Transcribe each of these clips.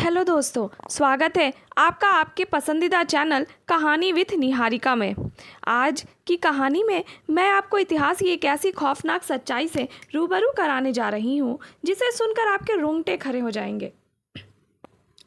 Hello दोस्तों, स्वागत है आपका आपके पसंदीदा चैनल कहानी विथ निहारिका में। आज की कहानी में मैं आपको इतिहास की एक ऐसी खौफनाक सच्चाई से रूबरू कराने जा रही हूँ जिसे सुनकर आपके रोंगटे खड़े हो जाएंगे।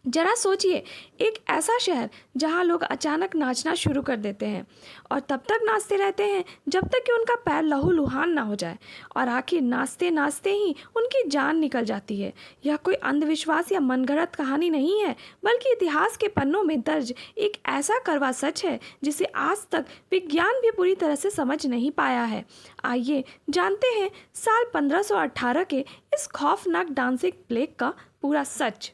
जरा सोचिए, एक ऐसा शहर जहाँ लोग अचानक नाचना शुरू कर देते हैं और तब तक नाचते रहते हैं जब तक कि उनका पैर लहूलुहान ना हो जाए, और आखिर नाचते नाचते ही उनकी जान निकल जाती है। यह कोई अंधविश्वास या मनगढ़ंत कहानी नहीं है, बल्कि इतिहास के पन्नों में दर्ज एक ऐसा कड़वा सच है जिसे आज तक विज्ञान भी पूरी तरह से समझ नहीं पाया है। आइए जानते हैं साल 1518 के इस खौफनाक डांसिंग प्लेग का पूरा सच।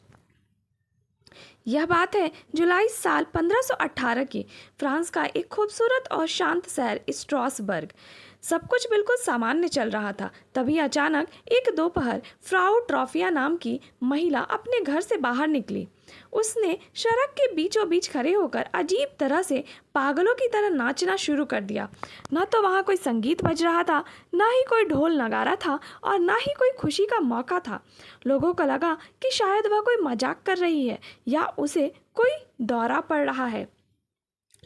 यह बात है जुलाई साल 1518 की। फ्रांस का एक खूबसूरत और शांत शहर स्ट्रासबर्ग। सब कुछ बिल्कुल सामान्य चल रहा था। तभी अचानक एक दोपहर फ्राउ ट्रॉफिया नाम की महिला अपने घर से बाहर निकली। उसने सड़क के बीचों बीच खड़े होकर अजीब तरह से पागलों की तरह नाचना शुरू कर दिया। न तो वहाँ कोई संगीत बज रहा था, ना ही कोई ढोल नगारा था, और ना ही कोई खुशी का मौका था। लोगों को लगा कि शायद वह कोई मजाक कर रही है या उसे कोई दौरा पड़ रहा है।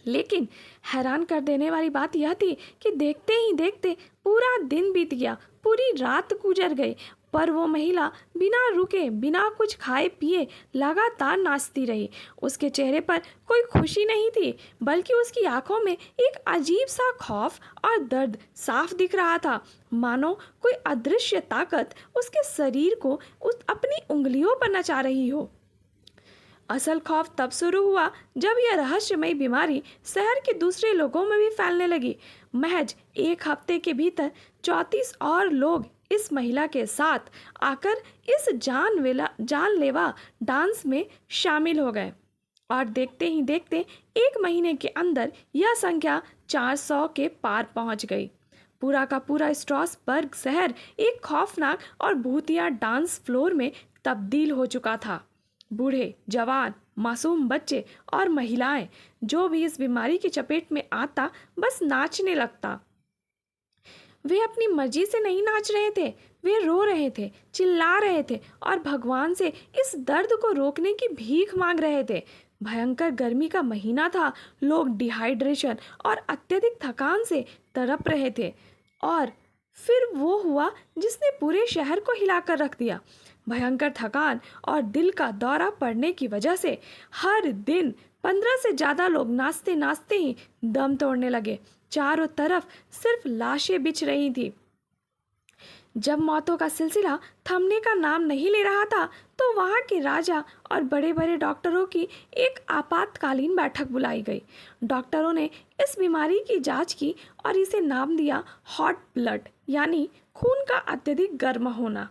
लेकिन हैरान कर देने वाली बात यह थी कि देखते ही देखते पूरा दिन बीत गया, पूरी रात गुजर गई, पर वो महिला बिना रुके, बिना कुछ खाए पिए लगातार नाचती रही। उसके चेहरे पर कोई खुशी नहीं थी, बल्कि उसकी आंखों में एक अजीब सा खौफ और दर्द साफ दिख रहा था, मानो कोई अदृश्य ताकत उसके शरीर को अपनी उंगलियों पर नचा रही हो। असल खौफ तब शुरू हुआ जब यह रहस्यमयी बीमारी शहर के दूसरे लोगों में भी फैलने लगी। महज एक हफ्ते के भीतर 34 और लोग इस महिला के साथ आकर इस जानलेवा डांस में शामिल हो गए, और देखते ही देखते एक महीने के अंदर यह संख्या 400 के पार पहुंच गई। पूरा का पूरा स्ट्रासबर्ग शहर एक खौफनाक और भूतिया डांस फ्लोर में तब्दील हो चुका था। बूढ़े, जवान, मासूम बच्चे और महिलाएं, जो भी इस बीमारी की चपेट में आता बस नाचने लगता। वे अपनी मर्जी से नहीं नाच रहे थे, वे रो रहे थे, चिल्ला रहे थे और भगवान से इस दर्द को रोकने की भीख मांग रहे थे। भयंकर गर्मी का महीना था, लोग डिहाइड्रेशन और अत्यधिक थकान से तड़प रहे थे। और फिर वो हुआ जिसने पूरे शहर को हिलाकर रख दिया। भयंकर थकान और दिल का दौरा पड़ने की वजह से हर दिन 15 से ज़्यादा लोग नाचते नाचते ही दम तोड़ने लगे। चारों तरफ सिर्फ लाशें बिछ रही थी। जब मौतों का सिलसिला थमने का नाम नहीं ले रहा था, तो वहाँ के राजा और बड़े बड़े डॉक्टरों की एक आपातकालीन बैठक बुलाई गई। डॉक्टरों ने इस बीमारी की जांच की और इसे नाम दिया हॉट ब्लड, यानी खून का अत्यधिक गर्म होना।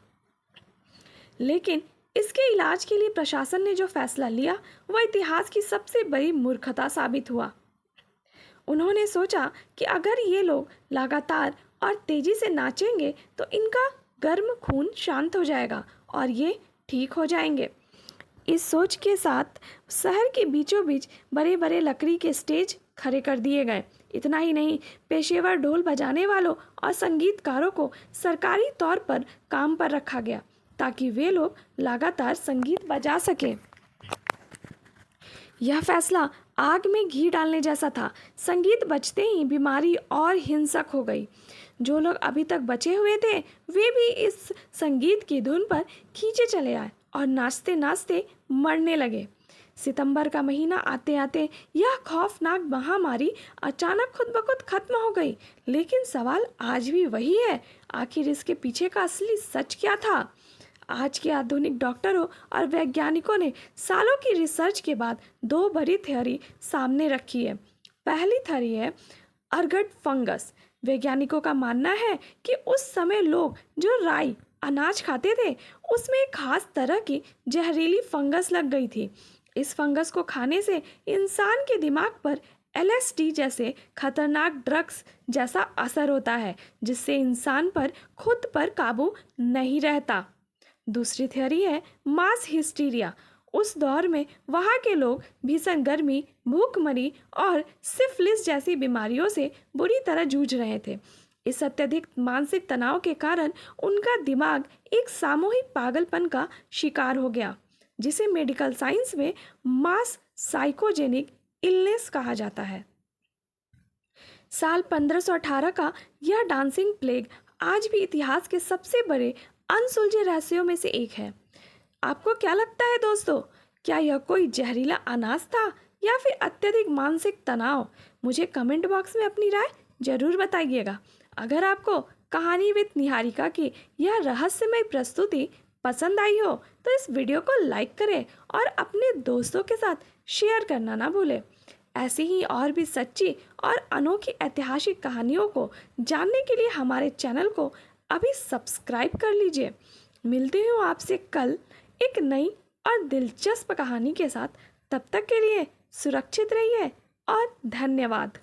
लेकिन इसके इलाज के लिए प्रशासन ने जो फैसला लिया वह इतिहास की सबसे बड़ी मूर्खता साबित हुआ। उन्होंने सोचा कि अगर ये लोग लगातार और तेजी से नाचेंगे तो इनका गर्म खून शांत हो जाएगा और ये ठीक हो जाएंगे। इस सोच के साथ शहर के बीचों बीच बड़े बड़े लकड़ी के स्टेज खड़े कर दिए गए। इतना ही नहीं, पेशेवर ढोल बजाने वालों और संगीतकारों को सरकारी तौर पर काम पर रखा गया ताकि वे लोग लगातार संगीत बजा सकें। यह फैसला आग में घी डालने जैसा था। संगीत बजते ही बीमारी और हिंसक हो गई। जो लोग अभी तक बचे हुए थे वे भी इस संगीत की धुन पर खींचे चले आए और नाचते नाचते मरने लगे। सितंबर का महीना आते आते यह खौफनाक महामारी अचानक खुद ब खुद खत्म हो गई। लेकिन सवाल आज भी वही है, आखिर इसके पीछे का असली सच क्या था? आज के आधुनिक डॉक्टरों और वैज्ञानिकों ने सालों की रिसर्च के बाद दो बड़ी थ्योरी सामने रखी है। पहली थ्योरी है अर्गट फंगस। वैज्ञानिकों का मानना है कि उस समय लोग जो राई अनाज खाते थे उसमें एक खास तरह की जहरीली फंगस लग गई थी। इस फंगस को खाने से इंसान के दिमाग पर LSD जैसे खतरनाक ड्रग्स जैसा असर होता है, जिससे इंसान पर खुद पर काबू नहीं रहता। दूसरी थ्योरी है मास हिस्टीरिया। उस दौर में वहाँ के लोग भीषण गर्मी, भूखमरी और सिफिलिस जैसी बीमारियों से बुरी तरह जूझ रहे थे। इस अत्यधिक मानसिक तनाव के कारण उनका दिमाग एक सामूहिक पागलपन का शिकार हो गया। जिसे मेडिकल साइंस में मास साइकोजेनिक इलनेस कहा जाता है। साल 1518 का यह डांसिंग प्लेग आज भी इतिहास के सबसे बड़े अनसुलझे रहस्यों में से एक है। आपको क्या लगता है दोस्तों, क्या यह कोई जहरीला अनाज था या फिर अत्यधिक मानसिक तनाव? मुझे कमेंट बॉक्स में अपनी राय जरूर बताइएगा। अगर आपको कहानी विद निहारिका की यह रहस्यमय प्रस्तुति पसंद आई हो तो इस वीडियो को लाइक करें और अपने दोस्तों के साथ शेयर करना ना भूलें। ऐसी ही और भी सच्ची और अनोखी ऐतिहासिक कहानियों को जानने के लिए हमारे चैनल को अभी सब्सक्राइब कर लीजिए। मिलती हूँ आपसे कल एक नई और दिलचस्प कहानी के साथ। तब तक के लिए सुरक्षित रहिए और धन्यवाद।